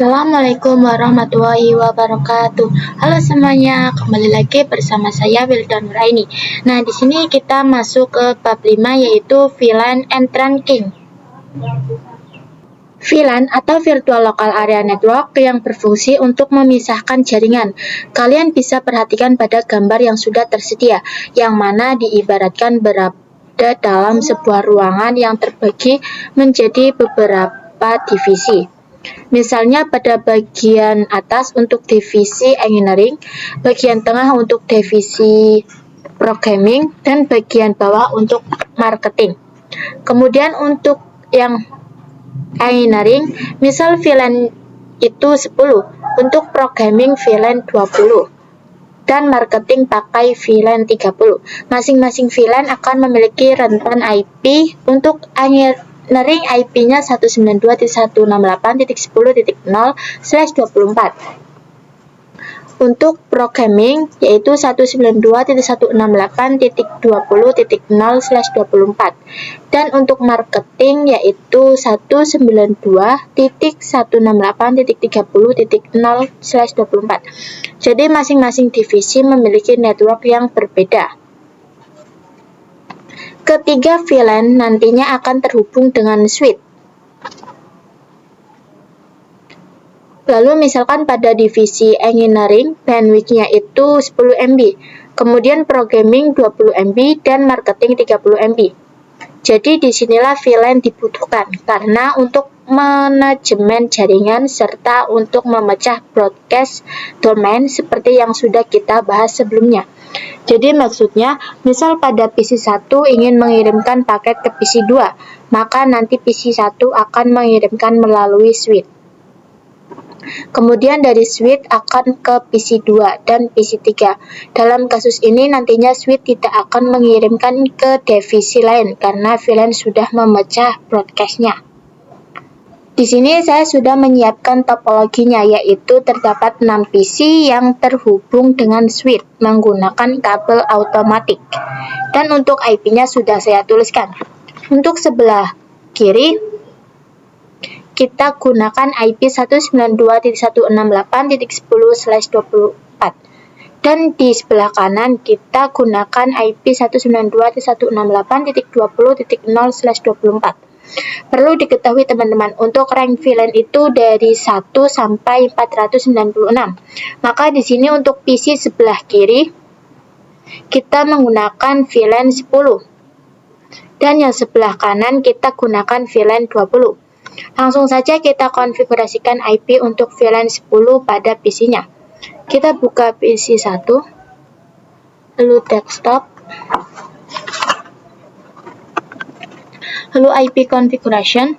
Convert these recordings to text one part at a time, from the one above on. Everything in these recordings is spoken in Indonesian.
Assalamualaikum warahmatullahi wabarakatuh. Halo semuanya, kembali lagi bersama saya Wildan Nuraini. Nah, di sini kita masuk ke bab 5 yaitu VLAN and trunking. VLAN atau Virtual Local Area Network yang berfungsi untuk memisahkan jaringan. Kalian bisa perhatikan pada gambar yang sudah tersedia, yang mana diibaratkan berada dalam sebuah ruangan yang terbagi menjadi beberapa divisi. Misalnya pada bagian atas untuk divisi engineering, bagian tengah untuk divisi programming, dan bagian bawah untuk marketing. Kemudian untuk yang engineering, misal VLAN itu 10, untuk programming VLAN 20, dan marketing pakai VLAN 30. Masing-masing VLAN akan memiliki rentan IP. Untuk engineering IP-nya 192.168.10.0/24. Untuk programming yaitu 192.168.20.0/24. Dan untuk marketing yaitu 192.168.30.0/24. Jadi masing-masing divisi memiliki network yang berbeda. Ketiga VLAN nantinya akan terhubung dengan switch. Lalu misalkan pada divisi engineering, bandwidth-nya itu 10 MB, kemudian programming 20 MB, dan marketing 30 MB. Jadi disinilah VLAN dibutuhkan, karena untuk manajemen jaringan serta untuk memecah broadcast domain seperti yang sudah kita bahas sebelumnya. Jadi maksudnya, misal pada PC 1 ingin mengirimkan paket ke PC 2, maka nanti PC 1 akan mengirimkan melalui switch. Kemudian dari switch akan ke PC 2 dan PC 3. Dalam kasus ini nantinya switch tidak akan mengirimkan ke divisi lain karena VLAN sudah memecah broadcast-nya. Di sini saya sudah menyiapkan topologinya, yaitu terdapat 6 PC yang terhubung dengan switch menggunakan kabel automatik. Dan untuk IP-nya sudah saya tuliskan. Untuk sebelah kiri, kita gunakan IP 192.168.10/24. Dan di sebelah kanan, kita gunakan IP 192.168.20.0/24. Perlu diketahui teman-teman, untuk rank VLAN itu dari 1 sampai 496. Maka di sini untuk PC sebelah kiri kita menggunakan VLAN 10. Dan yang sebelah kanan kita gunakan VLAN 20. Langsung saja kita konfigurasikan IP untuk VLAN 10 pada PC-nya. Kita buka PC 1, lalu desktop, lalu IP configuration,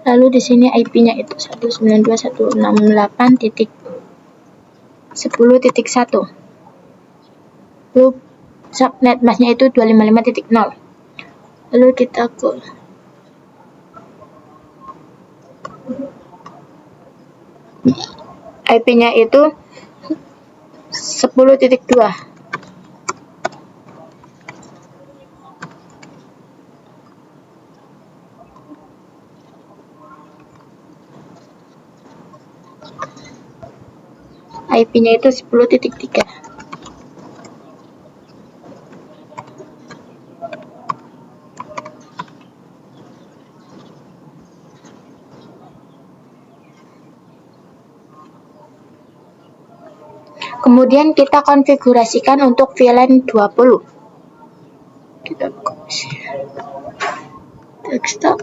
lalu di sini IP-nya itu 192.168.10.1, lalu subnet mask-nya itu 255.0, lalu kita ke IP-nya itu 10.2. IP-nya itu 10.3. Kemudian kita konfigurasikan untuk VLAN 20. Kita buka desktop.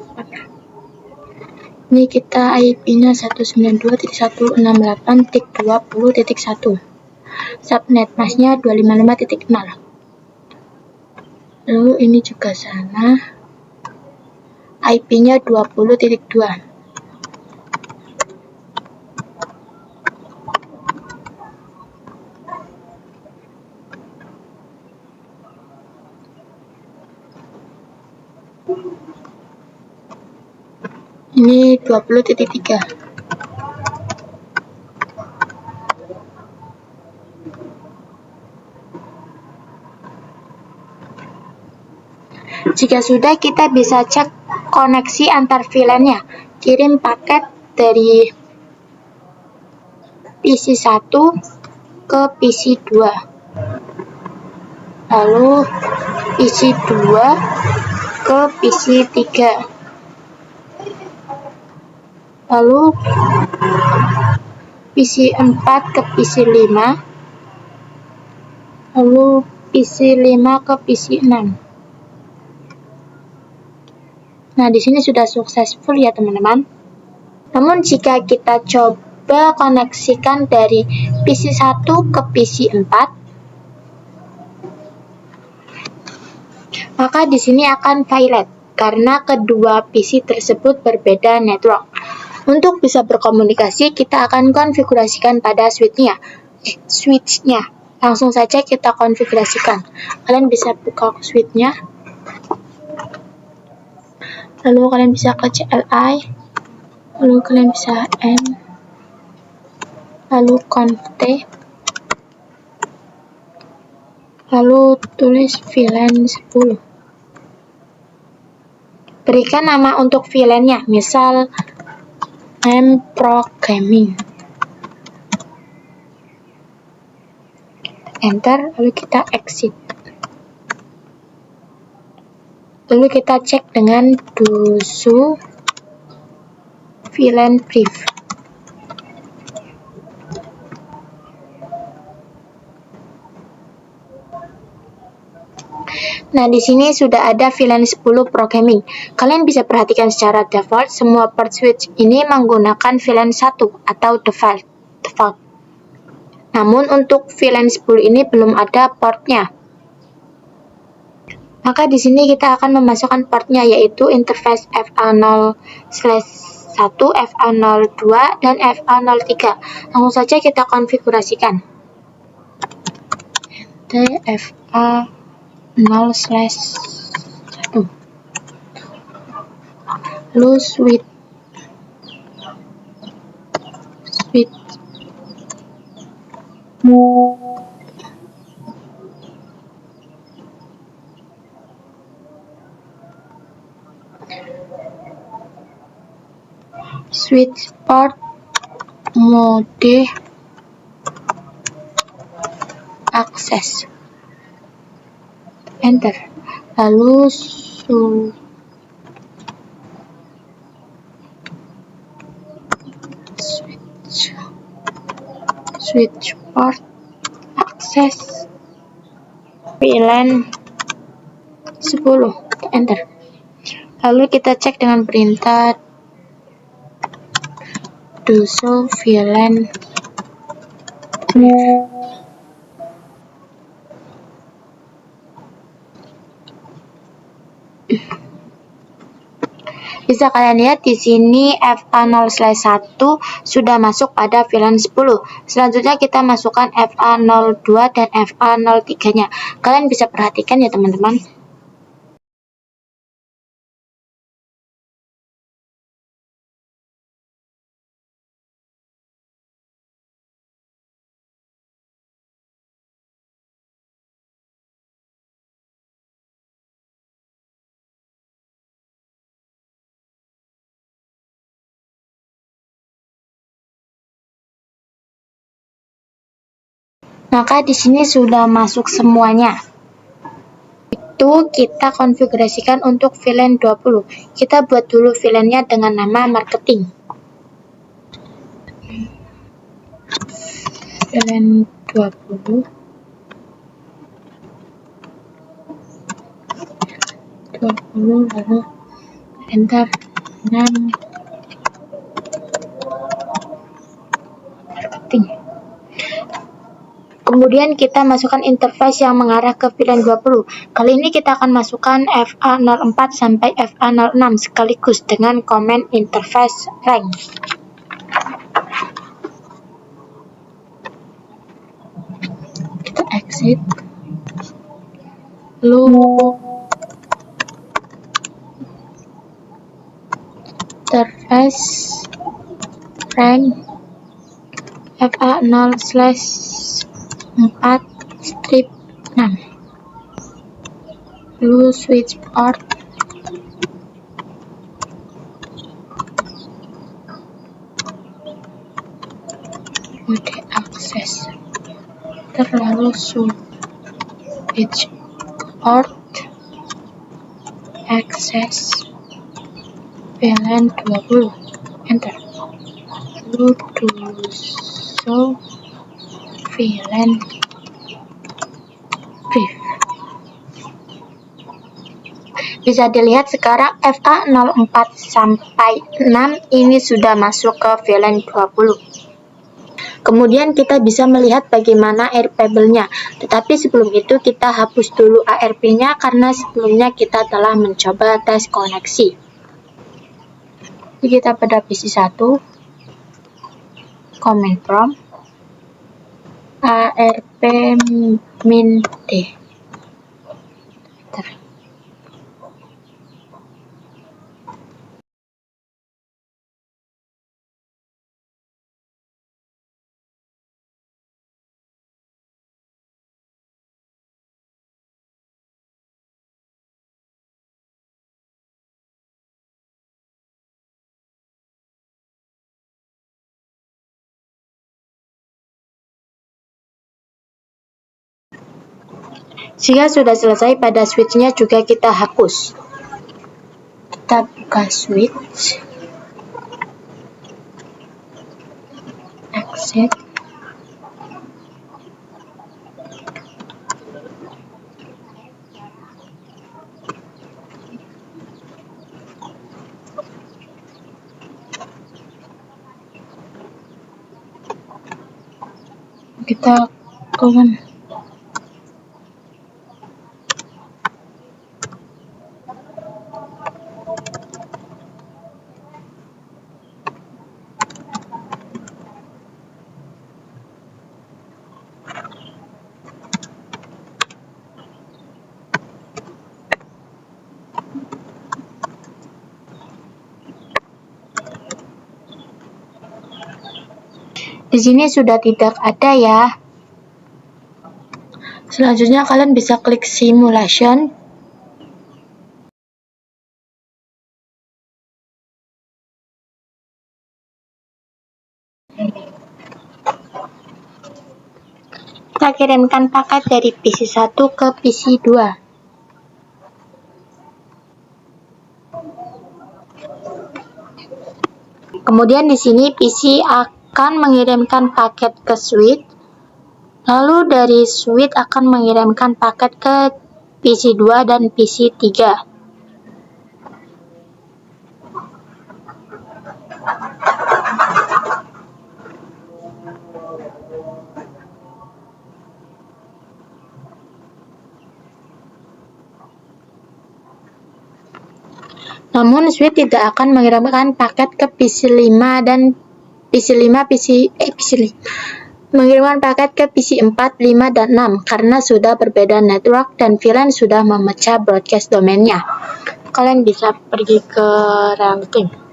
Ini kita IP-nya 192.168.20.1. Subnet mask-nya 255.0. Lalu ini juga sama. IP-nya 20.2. Ini 20.3. Jika sudah, kita bisa cek koneksi antar VLAN-nya. Kirim paket dari PC1 ke PC2, lalu PC2 ke PC3, lalu PC4 ke PC5, lalu PC5 ke PC6. Nah, di sini sudah successful ya teman-teman. Namun jika kita coba koneksikan dari PC1 ke PC4, maka di sini akan violet karena kedua PC tersebut berbeda network. Untuk bisa berkomunikasi, kita akan konfigurasikan pada switch-nya. Langsung saja kita konfigurasikan. Kalian bisa buka switch-nya. Lalu kalian bisa ke CLI. Lalu kalian bisa N. Lalu conf T. Lalu tulis VLAN 10. Berikan nama untuk VLAN-nya, misal programming. Enter, lalu kita exit. Lalu kita cek dengan do VLAN brief. Nah, di sini sudah ada VLAN 10 programming. Kalian bisa perhatikan secara default, semua port switch ini menggunakan VLAN 1 atau default. Namun untuk VLAN 10 ini belum ada portnya. Maka di sini kita akan memasukkan portnya, yaitu interface FA0/1, FA02, dan FA03. Langsung saja kita konfigurasikan. FA0/1. Lalu switch port mode access. Enter. Lalu switch port access VLAN 10. Enter. Lalu kita cek dengan perintah do VLAN brief. Bisa kalian lihat di sini FA0/1 sudah masuk pada VLAN 10. Selanjutnya kita masukkan FA02 dan FA03-nya. Kalian bisa perhatikan ya teman-teman. Maka di sini sudah masuk semuanya. Itu kita konfigurasikan untuk VLAN 20. Kita buat dulu VLAN-nya dengan nama marketing. VLAN 20. Lalu enter 6 marketing. Kemudian kita masukkan interface yang mengarah ke VLAN 20. Kali ini kita akan masukkan FA04 sampai FA06 sekaligus dengan command interface rank. Kita exit. Lalu interface rank FA0/4/6. Lalu switch port mode akses, lalu switch port access VLAN 20, enter, lalu do show VLAN brief. Bisa dilihat sekarang FA04 sampai 6 ini sudah masuk ke VLAN 20. Kemudian kita bisa melihat bagaimana AirTable-nya. Tetapi sebelum itu kita hapus dulu ARP-nya karena sebelumnya kita telah mencoba tes koneksi. Jadi kita pada PC 1, command prompt arp-min-d. Jika sudah selesai, pada switch-nya juga kita hapus. Kita buka switch, exit, kita komen. Di sini sudah tidak ada ya. Selanjutnya kalian bisa klik simulation. Kita kirimkan paket dari PC 1 ke PC 2. Kemudian di sini PC akan mengirimkan paket ke switch. Lalu dari switch akan mengirimkan paket ke PC 2 dan PC 3. Namun switch tidak akan mengirimkan paket ke PC 5 dan mengirimkan paket ke PC 4, 5, dan 6 karena sudah berbeda network dan VLAN sudah memecah broadcast domainnya. Kalian bisa pergi ke routing.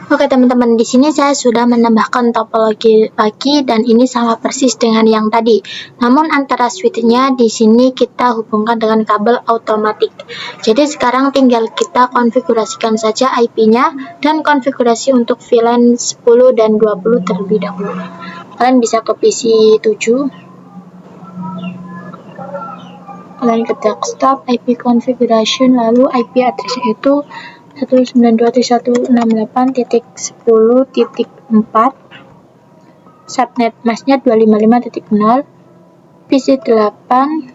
Oke teman-teman, di sini saya sudah menambahkan topologi lagi dan ini sama persis dengan yang tadi. Namun antara switch-nya di sini kita hubungkan dengan kabel otomatik. Jadi sekarang tinggal kita konfigurasikan saja IP-nya dan konfigurasi untuk VLAN 10 dan 20 terlebih dahulu. Kalian bisa ke PC 7. Kalian ke desktop, IP configuration, lalu IP address itu 192.168.10.4, subnet masknya 255.0, PC 8,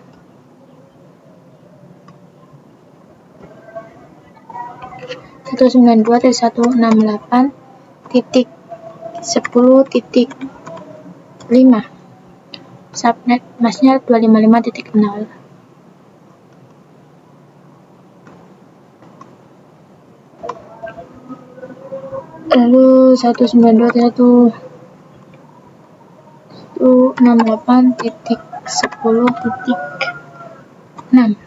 subnet masknya 255.0. Lalu 192.168.10.6.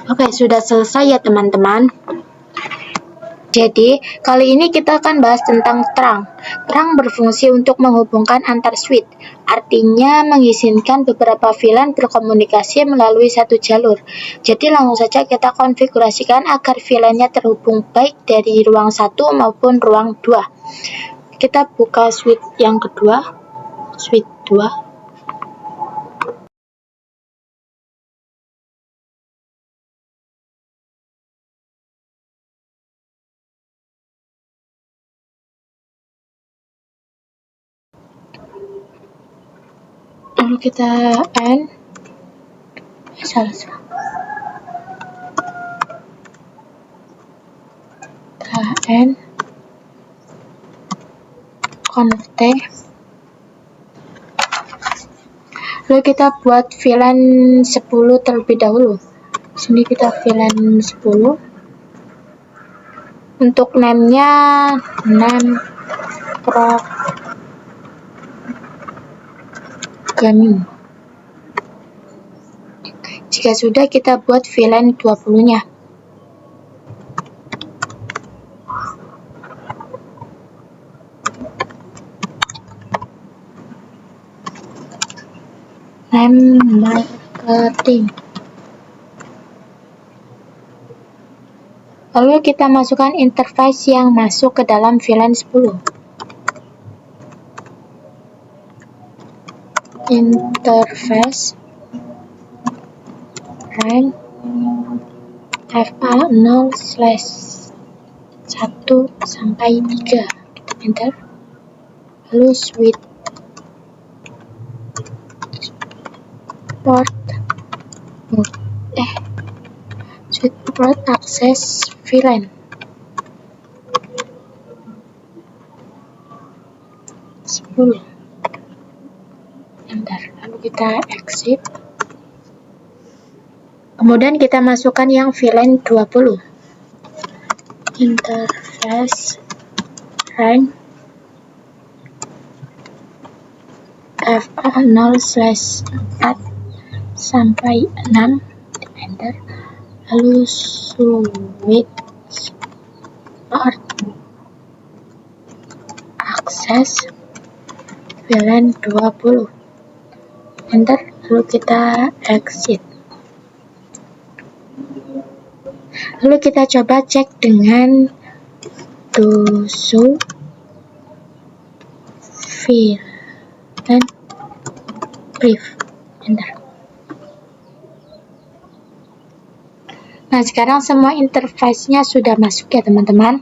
Oke, sudah selesai ya teman-teman. Jadi, kali ini kita akan bahas tentang terang. Terang berfungsi untuk menghubungkan antar switch, artinya mengizinkan beberapa VLAN berkomunikasi melalui satu jalur. Jadi, langsung saja kita konfigurasikan agar VLAN-nya terhubung baik dari ruang 1 maupun ruang 2. Kita buka switch yang kedua, switch 2. Lalu kita connect. Lalu kita buat VLAN 10 terlebih dahulu. Sini kita VLAN 10. Untuk name-nya programming. Jika sudah, kita buat VLAN 20-nya. Name marketing. Lalu kita masukkan interface yang masuk ke dalam VLAN 10. Interface rank FA0/1 sampai 3. Enter. Lalu switch port access VLAN 10. Enter. Lalu kita exit. Kemudian kita masukkan yang VLAN 20. Interface rank FA0/4 sampai 6. Enter. Lalu switch port access VLAN 20. Enter. Lalu kita exit. Lalu kita coba cek dengan show VLAN brief. Enter. Nah, sekarang semua interface-nya sudah masuk ya teman-teman.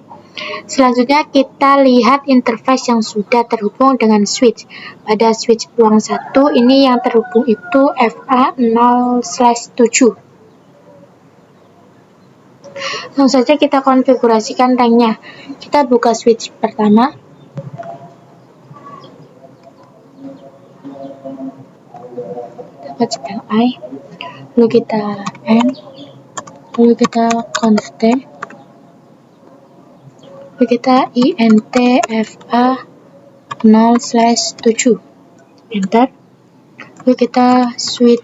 Selanjutnya kita lihat interface yang sudah terhubung dengan switch. Pada switch ruang 1 ini yang terhubung itu FA0/7. Langsung saja kita konfigurasikan ranknya. Kita buka switch pertama. Dapat CLI. Lalu kita lalu kita const, lalu kita intfa0/7. Enter. Lalu kita switch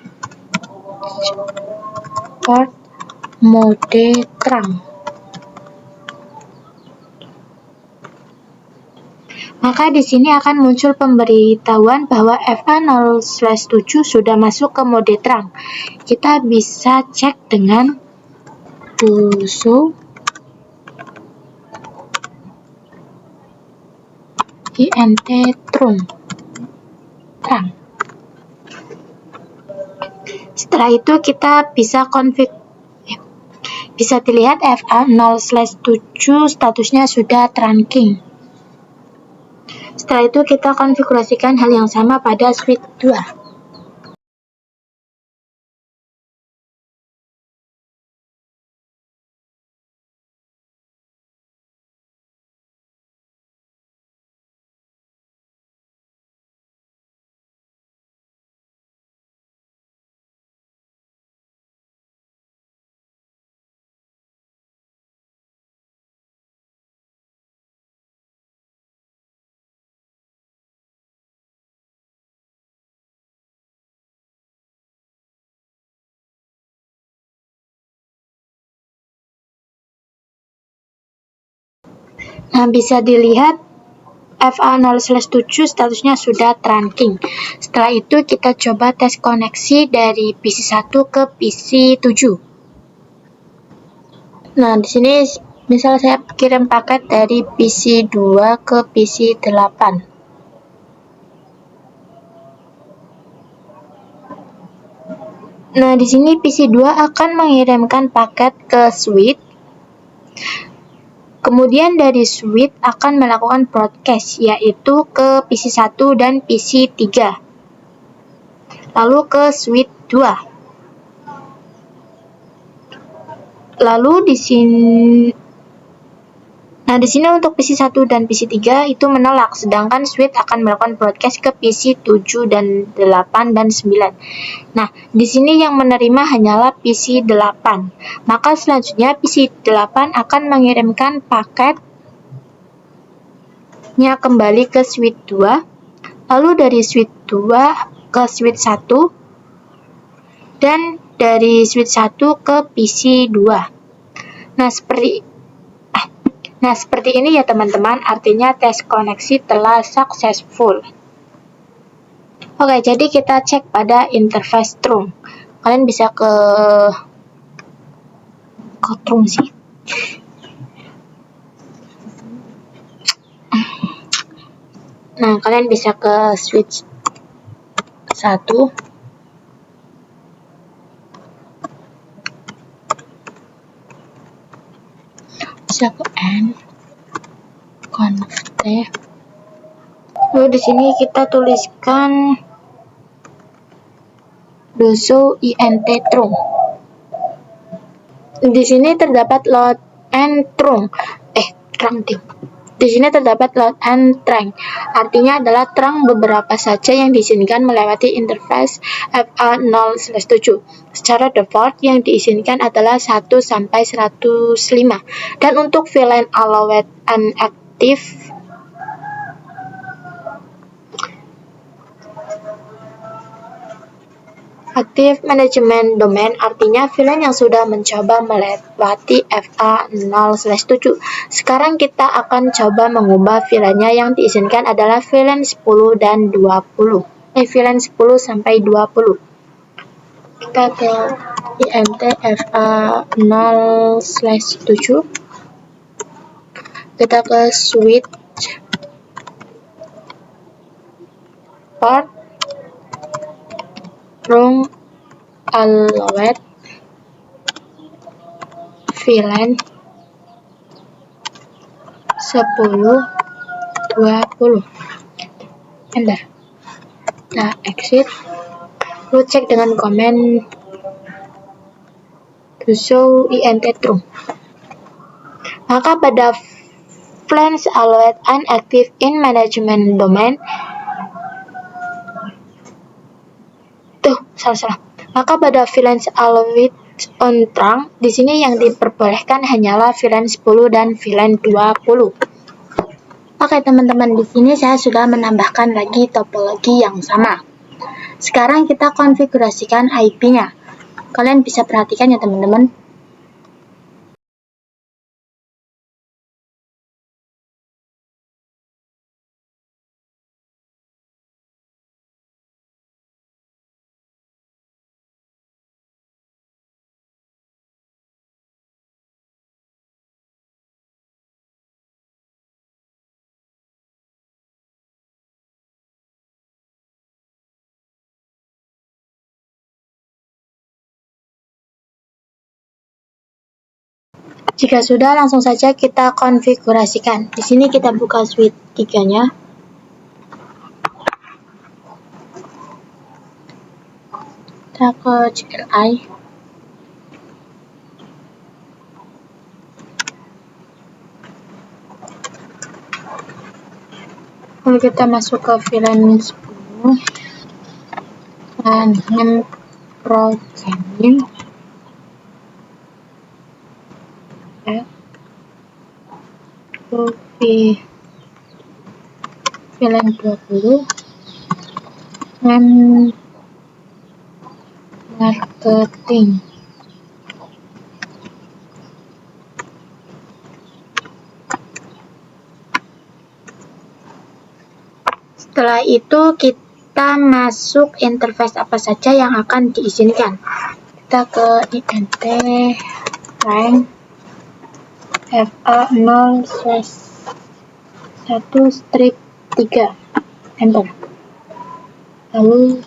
port mode terang. Maka di sini akan muncul pemberitahuan bahwa FA0/7 sudah masuk ke mode terang. Kita bisa cek dengan show int terang. Setelah itu kita bisa bisa dilihat FA0/7 statusnya sudah trunking. Setelah itu kita konfigurasikan hal yang sama pada switch 2. Nah, bisa dilihat FA0/7 statusnya sudah trunking. Setelah itu kita coba tes koneksi dari PC1 ke PC7. Nah, di sini misal saya kirim paket dari PC2 ke PC8. Nah, di sini PC2 akan mengirimkan paket ke switch. Kemudian dari switch akan melakukan broadcast, yaitu ke PC1 dan PC3. Lalu ke switch 2. Lalu di sini di sini untuk PC1 dan PC3 itu menolak, sedangkan switch akan melakukan broadcast ke PC7 dan 8 dan 9. Nah, di sini yang menerima hanyalah PC8. Maka selanjutnya PC8 akan mengirimkan paketnya kembali ke switch 2, lalu dari switch 2 ke switch 1, dan dari switch 1 ke PC2. Nah, seperti ini ya teman-teman, artinya tes koneksi telah successful. Oke, jadi kita cek pada interface Trum. Kalian bisa ke Trum sih. Nah, kalian bisa ke switch 1. Bisa ke N, connect. Lalu di sini kita tuliskan doso int Trum. Di sini terdapat load and trunk. Di sini terdapat load and trunk. Artinya adalah trunk beberapa saja yang diizinkan melewati interface FA0/7. Secara default yang diizinkan adalah 1 sampai 105. Dan untuk VLAN allowed and active management domain, artinya VLAN yang sudah mencoba melewati FA0/7. Sekarang kita akan coba mengubah VLAN-nya. Yang diizinkan adalah VLAN 10 dan 20. VLAN 10 sampai 20. Kita ke int FA0/7. Kita ke switch port room allowed VLAN 10 20. Enter. Kita exit. Lalu cek dengan komen doso int Trum. Maka pada VLAN allowed unactive in management domain Maka pada VLAN allowed on trunk, di sini yang diperbolehkan hanyalah VLAN 10 dan VLAN 20. Oke teman-teman, di sini saya sudah menambahkan lagi topologi yang sama. Sekarang kita konfigurasikan IP-nya. Kalian bisa perhatikan ya teman-teman. Jika sudah, langsung saja kita konfigurasikan. Di sini kita buka switch 3-nya. Kita ke CLI. Lalu kita masuk ke VLAN 10 dan name programming VLAN 20 dan marketing. Setelah itu kita masuk interface apa saja yang akan diizinkan. Kita ke int rank fa0/1/3, enter. Lalu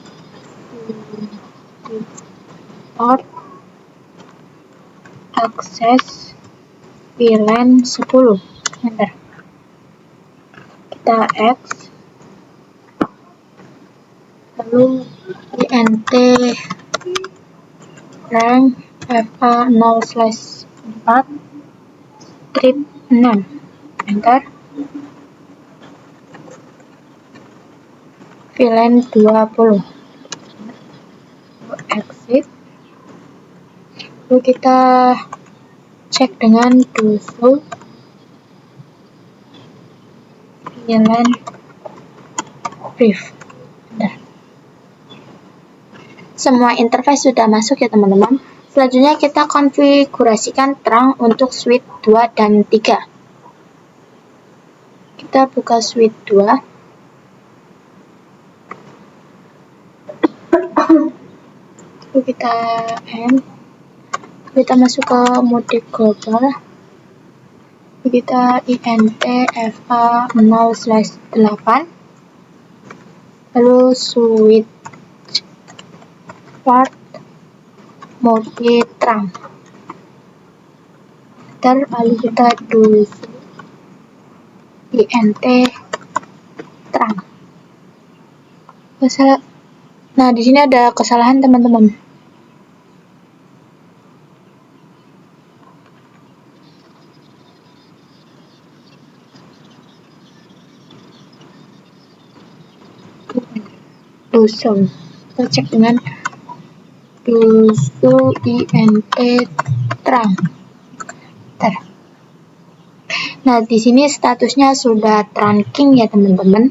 import akses VLAN 10, enter. Kita X, lalu int rank fa0/4/6, enter. VLAN 20, exit. Lalu kita cek dengan do VLAN brief. Semua interface sudah masuk ya teman-teman. Selanjutnya kita konfigurasikan terang untuk switch 2 dan 3. Kita buka switch 2. Lalu kita end. Kita masuk ke mode global. Kita int fa0/8. Lalu switch part mode terang. Lalu kita do int terang. Nah, di sini ada kesalahan teman-teman. Kita cek dengan int terang. Nah, di sini statusnya sudah trunking ya teman-teman.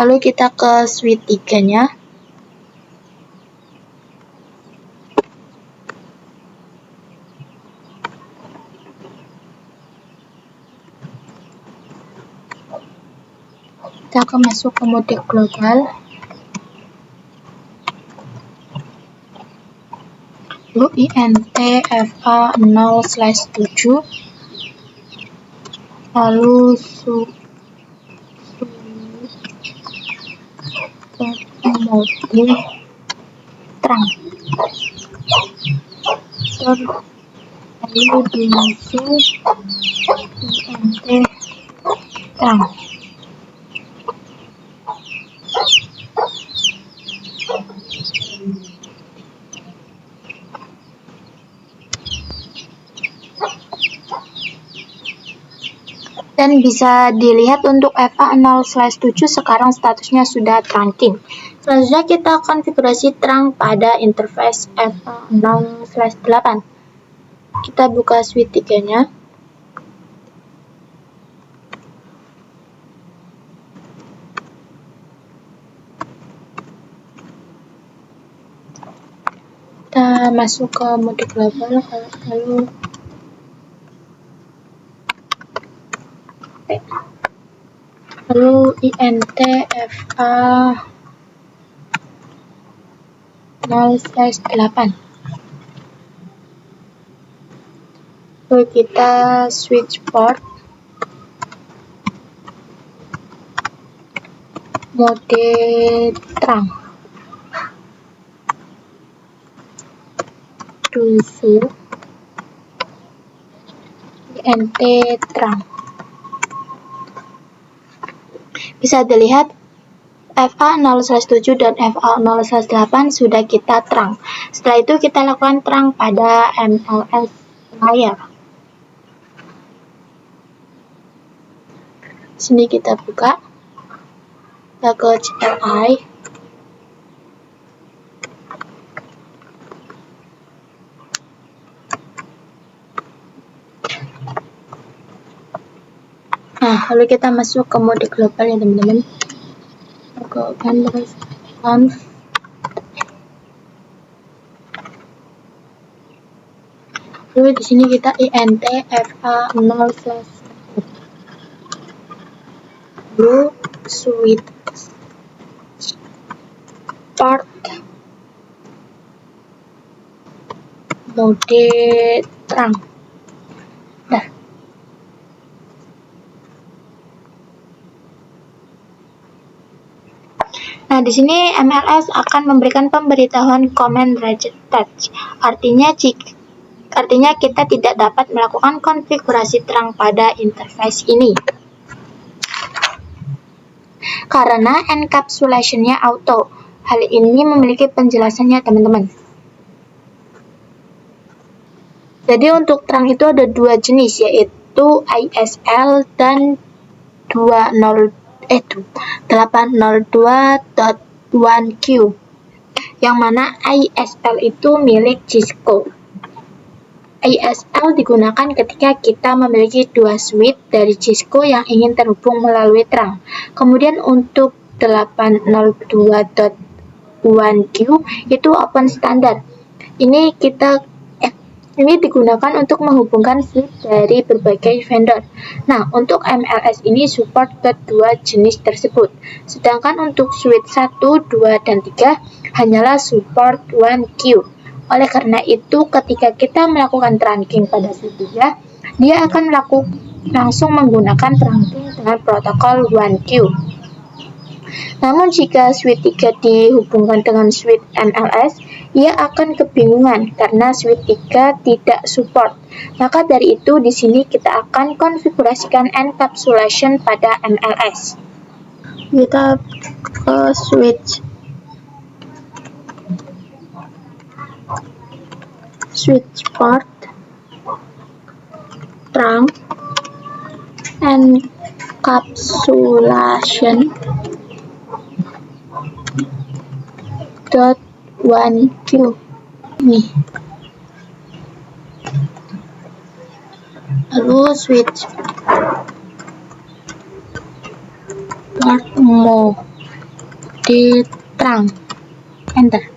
Lalu kita ke switch 3-nya. Kita akan masuk ke mode global. Lalu int fa0/7. Lalu mode terang. Lalu di int terang. Dan bisa dilihat untuk fa0/7 sekarang statusnya sudah trunking. Selanjutnya kita konfigurasi terang pada interface fa0/8. Kita buka switch 3-nya. Kita masuk ke mode global, lalu int fa0/8. Lalu kita switch port mode terang. int terang. Bisa dilihat fa0/7 dan fa0/8 sudah kita terang. Setelah itu kita lakukan terang pada MLS layar. Sini kita buka. Kita ke CLI. Nah, lalu kita masuk ke mode global ya teman-teman. Ke conf. Lalu di sini kita int fa0/1. Lalu switch mode terang. Nah, di sini MLS akan memberikan pemberitahuan command rejected. Artinya kita tidak dapat melakukan konfigurasi terang pada interface ini karena encapsulation-nya auto. Hal ini memiliki penjelasannya, teman-teman. Jadi untuk terang itu ada dua jenis, yaitu ISL dan 802.1Q, yang mana ISL itu milik Cisco. ISL digunakan ketika kita memiliki dua switch dari Cisco yang ingin terhubung melalui terang. Kemudian untuk 802.1Q itu open standard. Ini digunakan untuk menghubungkan switch dari berbagai vendor. Nah, untuk MLS ini support kedua jenis tersebut. Sedangkan untuk switch 1, 2, dan 3 hanyalah support 1Q. Oleh karena itu, ketika kita melakukan trunking pada switch 3, dia akan langsung menggunakan trunking dengan protokol 1Q. Namun jika switch 3 dihubungkan dengan switch MLS, ia akan kebingungan karena switch 3 tidak support. Maka dari itu di sini kita akan konfigurasikan encapsulation pada MLS. Kita ke switch port, terang, encapsulation .1Q nih. Lalu switch port mode terang, enter.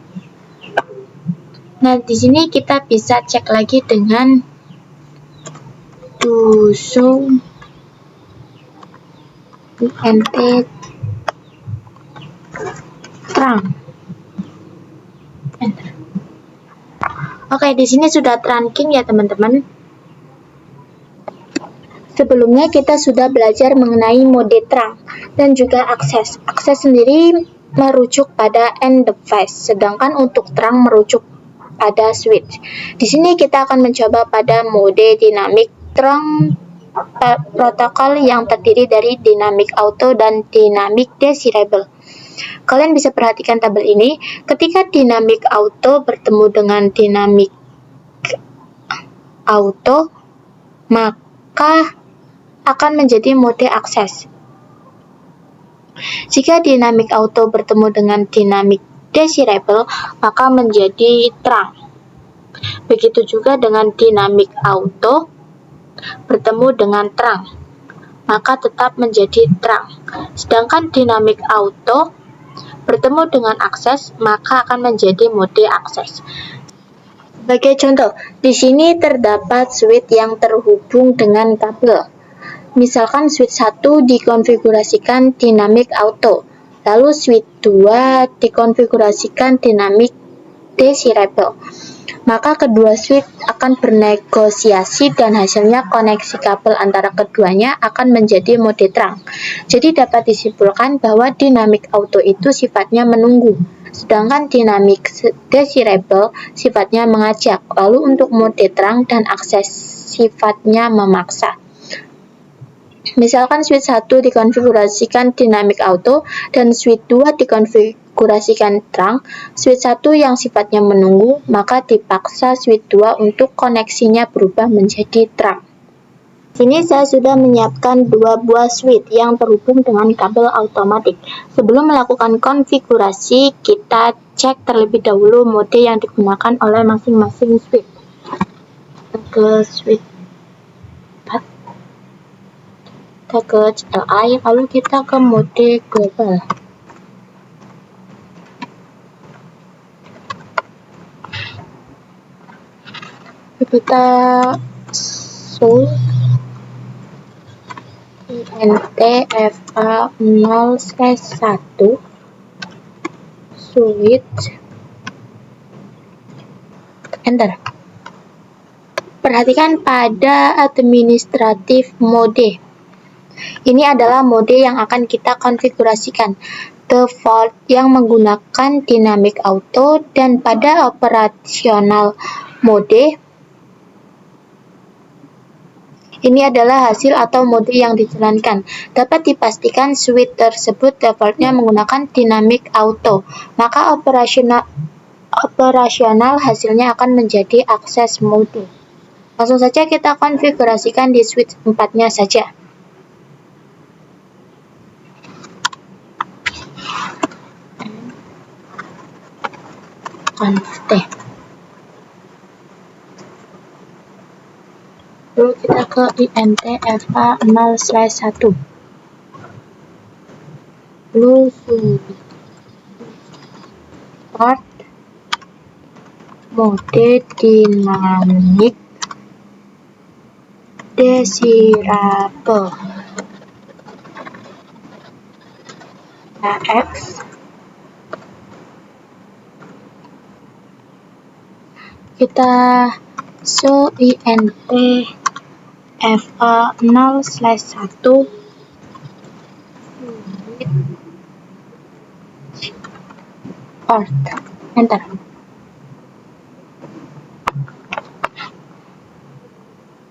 Nah, di sini kita bisa cek lagi dengan to show int terang. Enter. Oke, di sini sudah trunking ya, teman-teman. Sebelumnya kita sudah belajar mengenai mode terang dan juga akses. Akses sendiri merujuk pada end device, sedangkan untuk terang merujuk pada switch. Di sini kita akan mencoba pada mode dynamic terang protokol yang terdiri dari dynamic auto dan dynamic desirable. Kalian bisa perhatikan tabel ini, ketika dynamic auto bertemu dengan dynamic auto, maka akan menjadi mode akses. Jika dynamic auto bertemu dengan dynamic desirable, maka menjadi terang. Begitu juga dengan dynamic auto bertemu dengan terang, maka tetap menjadi terang. Sedangkan dynamic auto bertemu dengan akses, maka akan menjadi mode akses. Sebagai contoh, di sini terdapat switch yang terhubung dengan kabel. Misalkan switch 1 dikonfigurasikan dynamic auto, lalu switch 2 dikonfigurasikan dynamic desirable. Maka kedua switch akan bernegosiasi dan hasilnya koneksi kabel antara keduanya akan menjadi mode terang. Jadi dapat disimpulkan bahwa dynamic auto itu sifatnya menunggu, sedangkan dynamic desirable sifatnya mengajak. Lalu untuk mode terang dan akses sifatnya memaksa. Misalkan switch 1 dikonfigurasikan dynamic auto dan switch 2 dikonfigurasikan terang, switch 1 yang sifatnya menunggu, maka dipaksa switch 2 untuk koneksinya berubah menjadi terang. Sini saya sudah menyiapkan dua buah switch yang terhubung dengan kabel automatik. Sebelum melakukan konfigurasi, kita cek terlebih dahulu mode yang digunakan oleh masing-masing switch. Ke switch kita ke CLI, lalu kita ke mode global. Kita show INTFA0/1 switch, enter. Perhatikan pada administratif mode. Ini adalah mode yang akan kita konfigurasikan. Default yang menggunakan dynamic auto, dan pada operational mode ini adalah hasil atau mode yang dijalankan. Dapat dipastikan suite tersebut defaultnya menggunakan dynamic auto, maka operasional hasilnya akan menjadi access mode. Langsung saja kita konfigurasikan di switch 4-nya saja. Lalu kita ke int fa 0/1. Lalu start mode dynamic desirable AX. Kita show int fa 0/1 port. Enter.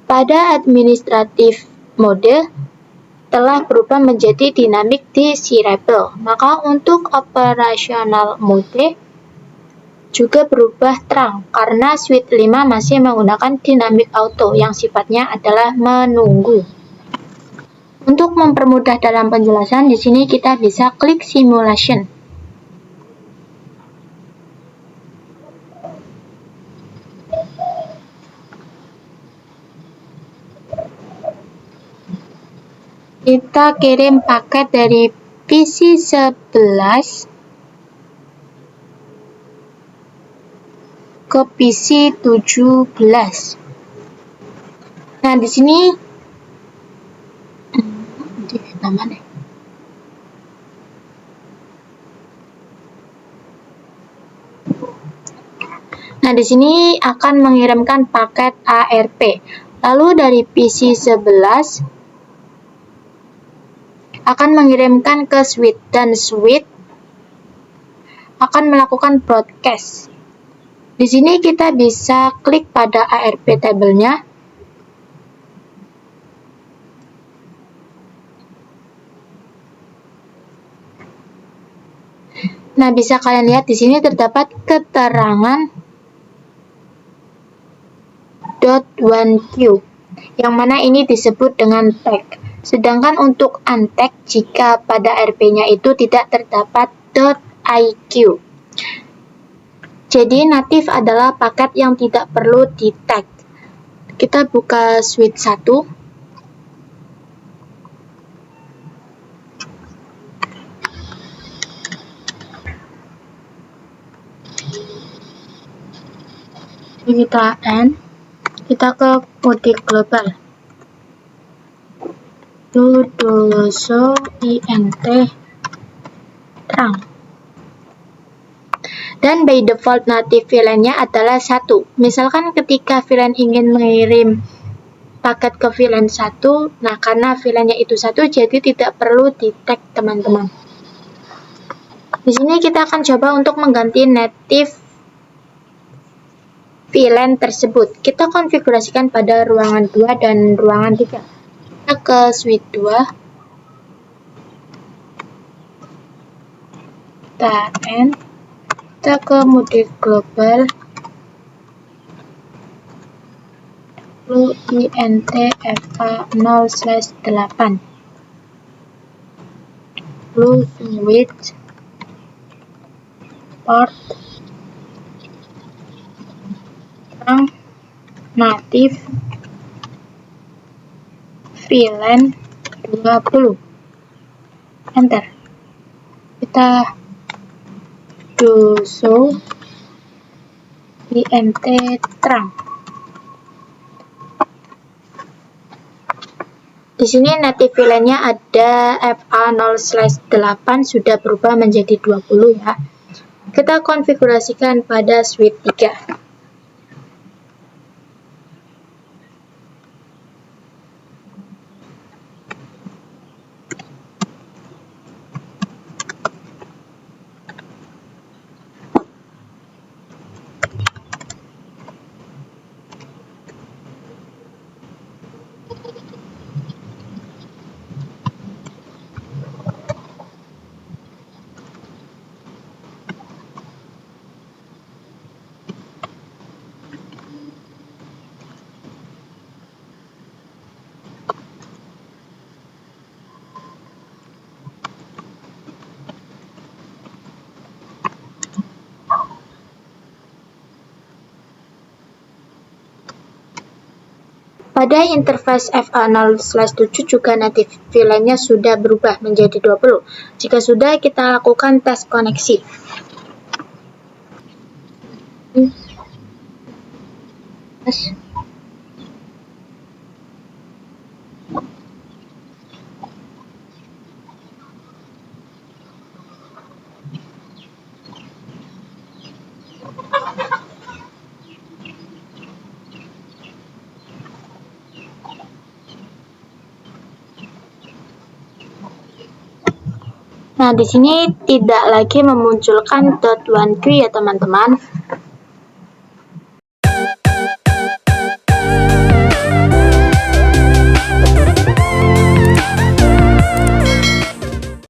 Pada administratif mode telah berubah menjadi dynamic desirable, maka untuk operational mode juga berubah terang karena switch 5 masih menggunakan dynamic auto yang sifatnya adalah menunggu. Untuk mempermudah dalam penjelasan, di sini kita bisa klik simulation. Kita kirim paket dari PC 11 ke PC 17. Nah, di sini akan mengirimkan paket ARP. Lalu dari PC 11 akan mengirimkan ke switch, dan switch akan melakukan broadcast. Di sini kita bisa klik pada ARP tabelnya. Nah, bisa kalian lihat di sini terdapat keterangan .1q, yang mana ini disebut dengan tag. Sedangkan untuk untag jika pada ARP-nya itu tidak terdapat .iq. Jadi natif adalah paket yang tidak perlu di tag. Kita buka switch 1. Kita end. Kita ke mode global. Dulu show int terang. Dan by default native VLAN-nya adalah 1. Misalkan ketika VLAN ingin mengirim paket ke VLAN 1, nah karena VLAN-nya itu 1, jadi tidak perlu di tag, teman-teman. Di sini kita akan coba untuk mengganti native VLAN tersebut. Kita konfigurasikan pada ruangan 2 dan ruangan 3. Kita ke switch 2. Kita end. Kita ke mode global. Lalu int fa 0/8. Lalu switch port native VLAN 20. Enter. Kita do show int terang. Di sini native VLAN-nya ada fa 0/8 sudah berubah menjadi 20 ya. Kita konfigurasikan pada switch 3. Pada interface FA0/7 juga native VLAN-nya sudah berubah menjadi 20. Jika sudah, kita lakukan tes koneksi. Nah, di sini tidak lagi memunculkan .1q ya teman-teman.